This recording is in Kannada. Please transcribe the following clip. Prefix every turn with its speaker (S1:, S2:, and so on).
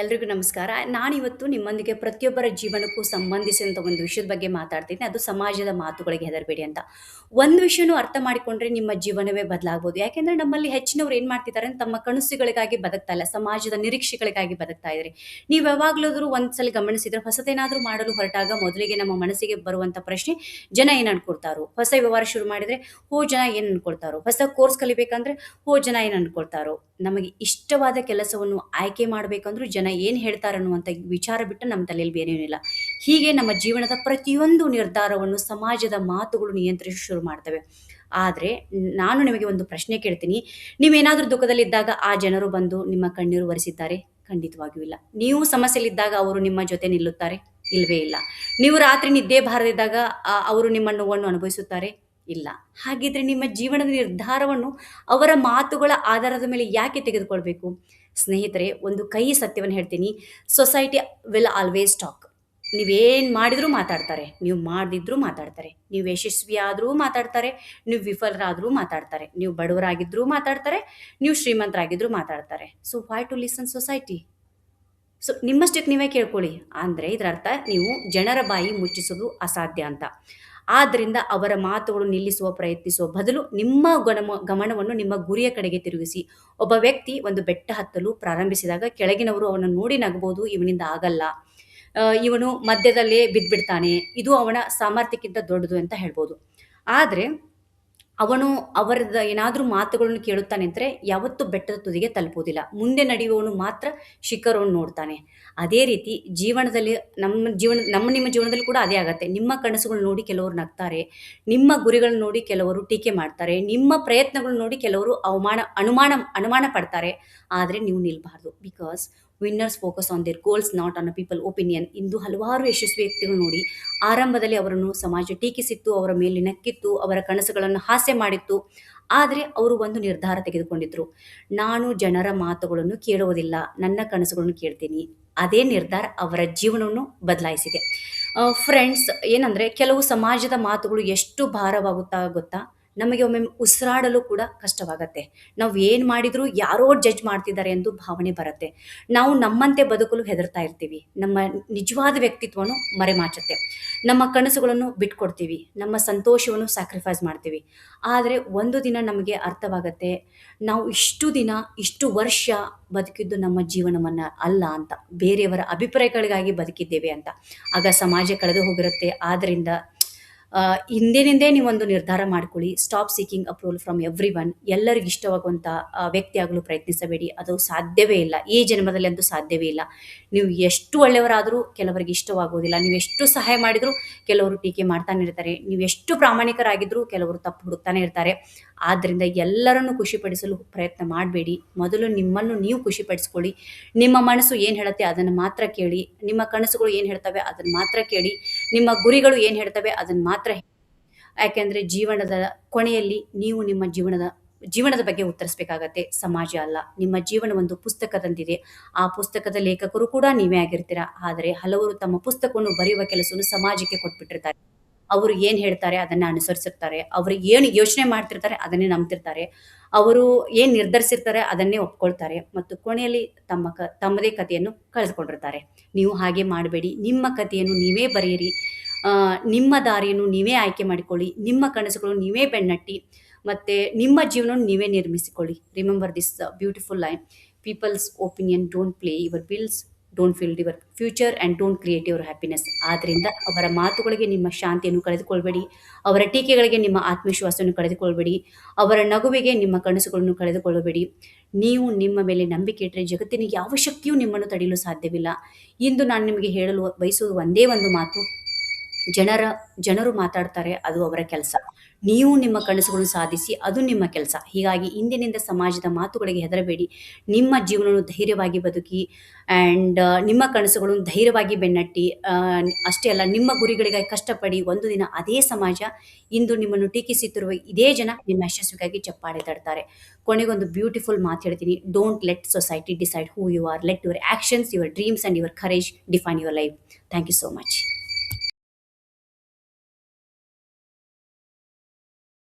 S1: ಎಲ್ರಿಗೂ ನಮಸ್ಕಾರ. ನಾನಿವತ್ತು ನಿಮ್ಮೊಂದಿಗೆ ಪ್ರತಿಯೊಬ್ಬರ ಜೀವನಕ್ಕೂ ಸಂಬಂಧಿಸಿದಂಥ ಒಂದು ವಿಷಯದ ಬಗ್ಗೆ ಮಾತಾಡ್ತೀನಿ. ಅದು ಸಮಾಜದ ಮಾತುಗಳಿಗೆ ಹೆದರಬೇಡಿ ಅಂತ. ಒಂದು ವಿಷಯನೂ ಅರ್ಥ ಮಾಡಿಕೊಂಡ್ರೆ ನಿಮ್ಮ ಜೀವನವೇ ಬದಲಾಗ್ಬೋದು. ಯಾಕೆಂದ್ರೆ ನಮ್ಮಲ್ಲಿ ಹೆಚ್ಚಿನವ್ರು ಏನ್ ಮಾಡ್ತಿದ್ದಾರೆ ಅಂದ್ರೆ ತಮ್ಮ ಕನಸುಗಳಿಗಾಗಿ ಬದುಕ್ತಾ ಇಲ್ಲ, ಸಮಾಜದ ನಿರೀಕ್ಷೆಗಳಿಗಾಗಿ ಬದುಕ್ತಾ ಇದ್ದಾರೆ. ನೀವು ಯಾವಾಗ್ಲಾದ್ರೂ ಒಂದ್ಸಲ ಗಮನಿಸಿದ್ರೆ ಹೊಸತೇನಾದ್ರೂ ಮಾಡಲು ಹೊರಟಾಗ ಮೊದಲಿಗೆ ನಮ್ಮ ಮನಸ್ಸಿಗೆ ಬರುವಂತ ಪ್ರಶ್ನೆ, ಜನ ಏನ್ ಅನ್ಕೊಳ್ತಾರೋ? ಹೊಸ ವ್ಯವಹಾರ ಶುರು ಮಾಡಿದ್ರೆ ಜನ ಏನ್ ಅನ್ಕೊಳ್ತಾರೋ? ಹೊಸ ಕೋರ್ಸ್ ಕಲಿಬೇಕಂದ್ರೆ ಜನ ಏನ್ ಅನ್ಕೊಳ್ತಾರೋ? ನಮಗೆ ಇಷ್ಟವಾದ ಕೆಲಸವನ್ನು ಆಯ್ಕೆ ಮಾಡಬೇಕಂದ್ರೂ ಜನ ಏನು ಹೇಳ್ತಾರನ್ನುವಂಥ ವಿಚಾರ ಬಿಟ್ಟು ನಮ್ಮ ತಲೆಯಲ್ಲಿ ಬೇರೆ ಏನಿಲ್ಲ. ಹೀಗೆ ನಮ್ಮ ಜೀವನದ ಪ್ರತಿಯೊಂದು ನಿರ್ಧಾರವನ್ನು ಸಮಾಜದ ಮಾತುಗಳು ನಿಯಂತ್ರಿಸಲು ಶುರು ಮಾಡ್ತವೆ. ಆದರೆ ನಾನು ನಿಮಗೆ ಒಂದು ಪ್ರಶ್ನೆ ಕೇಳ್ತೀನಿ. ನೀವೇನಾದರೂ ದುಃಖದಲ್ಲಿದ್ದಾಗ ಆ ಜನರು ಬಂದು ನಿಮ್ಮ ಕಣ್ಣೀರು ಒರೆಸಿದ್ದಾರೆ? ಖಂಡಿತವಾಗಿಯೂ ಇಲ್ಲ. ನೀವು ಸಮಸ್ಯೆಯಲ್ಲಿದ್ದಾಗ ಅವರು ನಿಮ್ಮ ಜೊತೆ ನಿಲ್ಲುತ್ತಾರೆ? ಇಲ್ವೇ ಇಲ್ಲ. ನೀವು ರಾತ್ರಿ ನಿದ್ದೆ ಬಾರದಿದ್ದಾಗ ಅವರು ನಿಮ್ಮ ನೋವನ್ನು ಅನುಭವಿಸುತ್ತಾರೆ? ಇಲ್ಲ. ಹಾಗಿದ್ರೆ ನಿಮ್ಮ ಜೀವನದ ನಿರ್ಧಾರವನ್ನು ಅವರ ಮಾತುಗಳ ಆಧಾರದ ಮೇಲೆ ಯಾಕೆ ತೆಗೆದುಕೊಳ್ಬೇಕು? ಸ್ನೇಹಿತರೆ, ಒಂದು ಕಹಿ ಸತ್ಯವನ್ನು ಹೇಳ್ತೀನಿ. Society will always talk. ನೀವೇನು ಮಾಡಿದರೂ ಮಾತಾಡ್ತಾರೆ, ನೀವು ಮಾಡದಿದ್ರೂ ಮಾತಾಡ್ತಾರೆ, ನೀವು ಯಶಸ್ವಿ ಆದರೂ ಮಾತಾಡ್ತಾರೆ, ನೀವು ವಿಫಲರಾದರೂ ಮಾತಾಡ್ತಾರೆ, ನೀವು ಬಡವರಾಗಿದ್ರೂ ಮಾತಾಡ್ತಾರೆ, ನೀವು ಶ್ರೀಮಂತರಾಗಿದ್ರೂ ಮಾತಾಡ್ತಾರೆ. So why to listen society? So ನಿಮ್ಮಷ್ಟಕ್ಕೆ ನೀವೇ ಕೇಳ್ಕೊಳ್ಳಿ. ಅಂದರೆ ಇದರ ಅರ್ಥ ನೀವು ಜನರ ಬಾಯಿ ಮುಚ್ಚಿಸೋದು ಅಸಾಧ್ಯ ಅಂತ. ಆದ್ದರಿಂದ ಅವರ ಮಾತುಗಳು ಪ್ರಯತ್ನಿಸುವ ಬದಲು ನಿಮ್ಮ ಗಮನವನ್ನು ನಿಮ್ಮ ಗುರಿಯ ಕಡೆಗೆ ತಿರುಗಿಸಿ. ಒಬ್ಬ ವ್ಯಕ್ತಿ ಒಂದು ಬೆಟ್ಟ ಹತ್ತಲು ಪ್ರಾರಂಭಿಸಿದಾಗ ಕೆಳಗಿನವರು ಅವನನ್ನು ನೋಡಿ ನಗಬಹುದು, ಇವನಿಂದ ಆಗಲ್ಲ, ಇವನು ಮಧ್ಯದಲ್ಲೇ ಬಿದ್ದ್ಬಿಡ್ತಾನೆ, ಇದು ಅವನ ಸಾಮರ್ಥ್ಯಕ್ಕಿಂತ ದೊಡ್ಡದು ಅಂತ ಹೇಳ್ಬೋದು. ಆದರೆ ಅವನು ಅವರದ ಏನಾದರೂ ಮಾತುಗಳನ್ನು ಕೇಳುತ್ತಾ ನಿಂತರೆ ಯಾವತ್ತೂ ಬೆಟ್ಟದ ತುದಿಗೆ ತಲುಪುವುದಿಲ್ಲ. ಮುಂದೆ ನಡೆಯುವವನು ಮಾತ್ರ ಶಿಖರವನ್ನು ನೋಡ್ತಾನೆ. ಅದೇ ರೀತಿ ಜೀವನದಲ್ಲಿ ನಿಮ್ಮ ಜೀವನದಲ್ಲಿ ಕೂಡ ಅದೇ ಆಗತ್ತೆ. ನಿಮ್ಮ ಕನಸುಗಳನ್ನ ನೋಡಿ ಕೆಲವರು ನಗ್ತಾರೆ, ನಿಮ್ಮ ಗುರಿಗಳನ್ನ ನೋಡಿ ಕೆಲವರು ಟೀಕೆ ಮಾಡ್ತಾರೆ, ನಿಮ್ಮ ಪ್ರಯತ್ನಗಳನ್ನ ನೋಡಿ ಕೆಲವರು ಅನುಮಾನ ಪಡ್ತಾರೆ. ಆದರೆ ನೀವು ನಿಲ್ಬಾರ್ದು. Because winners focus on their goals, not on a people opinion. ಇಂದು ಹಲವಾರು ಯಶಸ್ವಿ ವ್ಯಕ್ತಿಗಳು ನೋಡಿ, ಆರಂಭದಲ್ಲಿ ಅವರನ್ನು ಸಮಾಜ ಟೀಕಿಸಿತ್ತು, ಅವರ ಮೇಲೆ ನಕ್ಕಿತ್ತು, ಅವರ ಕನಸುಗಳನ್ನು ಹಾಸ್ಯ ಮಾಡಿತ್ತು. ಆದರೆ ಅವರು ಒಂದು ನಿರ್ಧಾರ ತೆಗೆದುಕೊಂಡಿದ್ರು. ನಾನು ಜನರ ಮಾತುಗಳನ್ನು ಕೇಳುವುದಿಲ್ಲ, ನನ್ನ ಕನಸುಗಳನ್ನು ಕೇಳ್ತೀನಿ. ಅದೇ ನಿರ್ಧಾರ ಅವರ ಜೀವನವನ್ನು ಬದಲಾಯಿಸಿದೆ. ಫ್ರೆಂಡ್ಸ್, ಏನಂದರೆ ಕೆಲವು ಸಮಾಜದ ಮಾತುಗಳು ಎಷ್ಟು ಭಾರವಾಗುತ್ತಾ ಗೊತ್ತಾ? ನಮಗೆ ಒಮ್ಮೆ ಉಸಿರಾಡಲು ಕೂಡ ಕಷ್ಟವಾಗತ್ತೆ. ನಾವು ಏನು ಮಾಡಿದರೂ ಯಾರೋ ಜಡ್ಜ್ ಮಾಡ್ತಿದ್ದಾರೆ ಎಂದು ಭಾವನೆ ಬರುತ್ತೆ. ನಾವು ನಮ್ಮಂತೆ ಬದುಕಲು ಹೆದರ್ತಾ ಇರ್ತೀವಿ. ನಮ್ಮ ನಿಜವಾದ ವ್ಯಕ್ತಿತ್ವವನ್ನು ಮರೆಮಾಚುತ್ತೆ. ನಮ್ಮ ಕನಸುಗಳನ್ನು ಬಿಟ್ಕೊಡ್ತೀವಿ, ನಮ್ಮ ಸಂತೋಷವನ್ನು ಸ್ಯಾಕ್ರಿಫೈಸ್ ಮಾಡ್ತೀವಿ. ಆದರೆ ಒಂದು ದಿನ ನಮಗೆ ಅರ್ಥವಾಗತ್ತೆ, ನಾವು ಇಷ್ಟು ದಿನ ಇಷ್ಟು ವರ್ಷ ಬದುಕಿದ್ದು ನಮ್ಮ ಜೀವನವನ್ನು ಅಲ್ಲ ಅಂತ, ಬೇರೆಯವರ ಅಭಿಪ್ರಾಯಗಳಿಗಾಗಿ ಬದುಕಿದ್ದೇವೆ ಅಂತ. ಆಗ ಸಮಾಜ ಕಳೆದು ಹೋಗಿರುತ್ತೆ. ಆದ್ದರಿಂದ ಹಿಂದಿನಿಂದೇ ನೀವೊಂದು ನಿರ್ಧಾರ ಮಾಡ್ಕೊಳ್ಳಿ. Stop seeking approval from every one. ಎಲ್ಲರಿಗೂ ಇಷ್ಟವಾಗುವಂಥ ವ್ಯಕ್ತಿ ಆಗಲು ಪ್ರಯತ್ನಿಸಬೇಡಿ. ಅದು ಸಾಧ್ಯವೇ ಇಲ್ಲ. ಈ ಜನ್ಮದಲ್ಲಿ ಅಂತೂ ಸಾಧ್ಯವೇ ಇಲ್ಲ. ನೀವು ಎಷ್ಟು ಒಳ್ಳೆಯವರಾದರೂ ಕೆಲವರಿಗೆ ಇಷ್ಟವಾಗುವುದಿಲ್ಲ. ನೀವು ಎಷ್ಟು ಸಹಾಯ ಮಾಡಿದರೂ ಕೆಲವರು ಟೀಕೆ ಮಾಡ್ತಾನೆ ಇರ್ತಾರೆ. ನೀವು ಎಷ್ಟು ಪ್ರಾಮಾಣಿಕರಾಗಿದ್ದರೂ ಕೆಲವರು ತಪ್ಪು ಹುಡುಕ್ತಾನೆ ಇರ್ತಾರೆ. ಆದ್ದರಿಂದ ಎಲ್ಲರನ್ನು ಖುಷಿಪಡಿಸಲು ಪ್ರಯತ್ನ ಮಾಡಬೇಡಿ. ಮೊದಲು ನಿಮ್ಮನ್ನು ನೀವು ಖುಷಿಪಡಿಸ್ಕೊಳ್ಳಿ. ನಿಮ್ಮ ಮನಸ್ಸು ಏನು ಹೇಳುತ್ತೆ ಅದನ್ನು ಮಾತ್ರ ಕೇಳಿ. ನಿಮ್ಮ ಕನಸುಗಳು ಏನು ಹೇಳ್ತವೆ ಅದನ್ನು ಮಾತ್ರ ಕೇಳಿ. ನಿಮ್ಮ ಗುರಿಗಳು ಏನು ಹೇಳ್ತವೆ ಅದನ್ನು ಮಾತ್ರ. ಯಾಕೆಂದರೆ ಜೀವನದ ಕೊನೆಯಲ್ಲಿ ನೀವು ನಿಮ್ಮ ಜೀವನದ ಬಗ್ಗೆ ಉತ್ತರಿಸಬೇಕಾಗತ್ತೆ, ಸಮಾಜ ಅಲ್ಲ. ನಿಮ್ಮ ಜೀವನ ಒಂದು ಪುಸ್ತಕದಂತಿದೆ. ಆ ಪುಸ್ತಕದ ಲೇಖಕರು ಕೂಡ ನೀವೇ ಆಗಿರ್ತೀರಾ. ಆದರೆ ಹಲವರು ತಮ್ಮ ಪುಸ್ತಕವನ್ನು ಬರೆಯುವ ಕೆಲಸವನ್ನು ಸಮಾಜಕ್ಕೆ ಕೊಟ್ಬಿಟ್ಟಿರ್ತಾರೆ. ಅವರು ಏನು ಹೇಳ್ತಾರೆ ಅದನ್ನು ಅನುಸರಿಸಿರ್ತಾರೆ. ಅವರು ಏನು ಯೋಚನೆ ಮಾಡ್ತಿರ್ತಾರೆ ಅದನ್ನೇ ನಂಬ್ತಿರ್ತಾರೆ. ಅವರು ಏನು ನಿರ್ಧರಿಸಿರ್ತಾರೆ ಅದನ್ನೇ ಒಪ್ಕೊಳ್ತಾರೆ ಮತ್ತು ಕೊನೆಯಲ್ಲಿ ತಮ್ಮದೇ ಕಥೆಯನ್ನು ಕಳೆದುಕೊಂಡಿರ್ತಾರೆ. ನೀವು ಹಾಗೆ ಮಾಡಬೇಡಿ. ನಿಮ್ಮ ಕಥೆಯನ್ನು ನೀವೇ ಬರೆಯಿರಿ. ನಿಮ್ಮ ದಾರಿಯನ್ನು ನೀವೇ ಆಯ್ಕೆ ಮಾಡಿಕೊಳ್ಳಿ. ನಿಮ್ಮ ಕನಸುಗಳು ನೀವೇ ಬೆನ್ನಟ್ಟಿ ಮತ್ತು ನಿಮ್ಮ ಜೀವನವನ್ನು ನೀವೇ ನಿರ್ಮಿಸಿಕೊಳ್ಳಿ. Remember this beautiful line: peoples opinion don't play your bills, don't fill your future and don't create your happiness. ಆದ್ದರಿಂದ ಅವರ ಮಾತುಗಳಿಗೆ ನಿಮ್ಮ ಶಾಂತಿಯನ್ನು ಕಳೆದುಕೊಳ್ಬೇಡಿ. ಅವರ ಟೀಕೆಗಳಿಗೆ ನಿಮ್ಮ ಆತ್ಮವಿಶ್ವಾಸವನ್ನು ಕಳೆದುಕೊಳ್ಬೇಡಿ. ಅವರ ನಗುವಿಗೆ ನಿಮ್ಮ ಕನಸುಗಳನ್ನು ಕಳೆದುಕೊಳ್ಳಬೇಡಿ. ನೀವು ನಿಮ್ಮ ಮೇಲೆ ನಂಬಿಕೆ ಇಟ್ಟರೆ ಜಗತ್ತಿನ ಯಾವ ಶಕ್ತಿಯೂ ನಿಮ್ಮನ್ನು ತಡೆಯಲು ಸಾಧ್ಯವಿಲ್ಲ. ಇಂದು ನಾನು ನಿಮಗೆ ಹೇಳಲು ಬಯಸುವುದು ಒಂದೇ ಒಂದು ಮಾತು: ಜನರು ಮಾತಾಡ್ತಾರೆ, ಅದು ಅವರ ಕೆಲಸ. ನೀವು ನಿಮ್ಮ ಕನಸುಗಳನ್ನು ಸಾಧಿಸಿ, ಅದು ನಿಮ್ಮ ಕೆಲಸ. ಹೀಗಾಗಿ ಇಂದಿನಿಂದ ಸಮಾಜದ ಮಾತುಗಳಿಗೆ ಹೆದರಬೇಡಿ. ನಿಮ್ಮ ಜೀವನವನ್ನು ಧೈರ್ಯವಾಗಿ ಬದುಕಿ ಆ್ಯಂಡ್ ನಿಮ್ಮ ಕನಸುಗಳನ್ನು ಧೈರ್ಯವಾಗಿ ಬೆನ್ನಟ್ಟಿ. ಅಷ್ಟೇ ಅಲ್ಲ, ನಿಮ್ಮ ಗುರಿಗಳಿಗಾಗಿ ಕಷ್ಟಪಡಿ. ಒಂದು ದಿನ ಅದೇ ಸಮಾಜ, ಇಂದು ನಿಮ್ಮನ್ನು ಟೀಕಿಸುತ್ತಿರುವ ಇದೇ ಜನ ನಿಮ್ಮ ಯಶಸ್ವಿಗಾಗಿ ಚಪ್ಪಾಳೆ ತಡ್ತಾರೆ. ಕೊನೆಗೊಂದು ಬ್ಯೂಟಿಫುಲ್ ಮಾತು ಹೇಳ್ತೀನಿ: don't let society decide who you are. Let your actions, your dreams and your courage define your life. Thank you so much.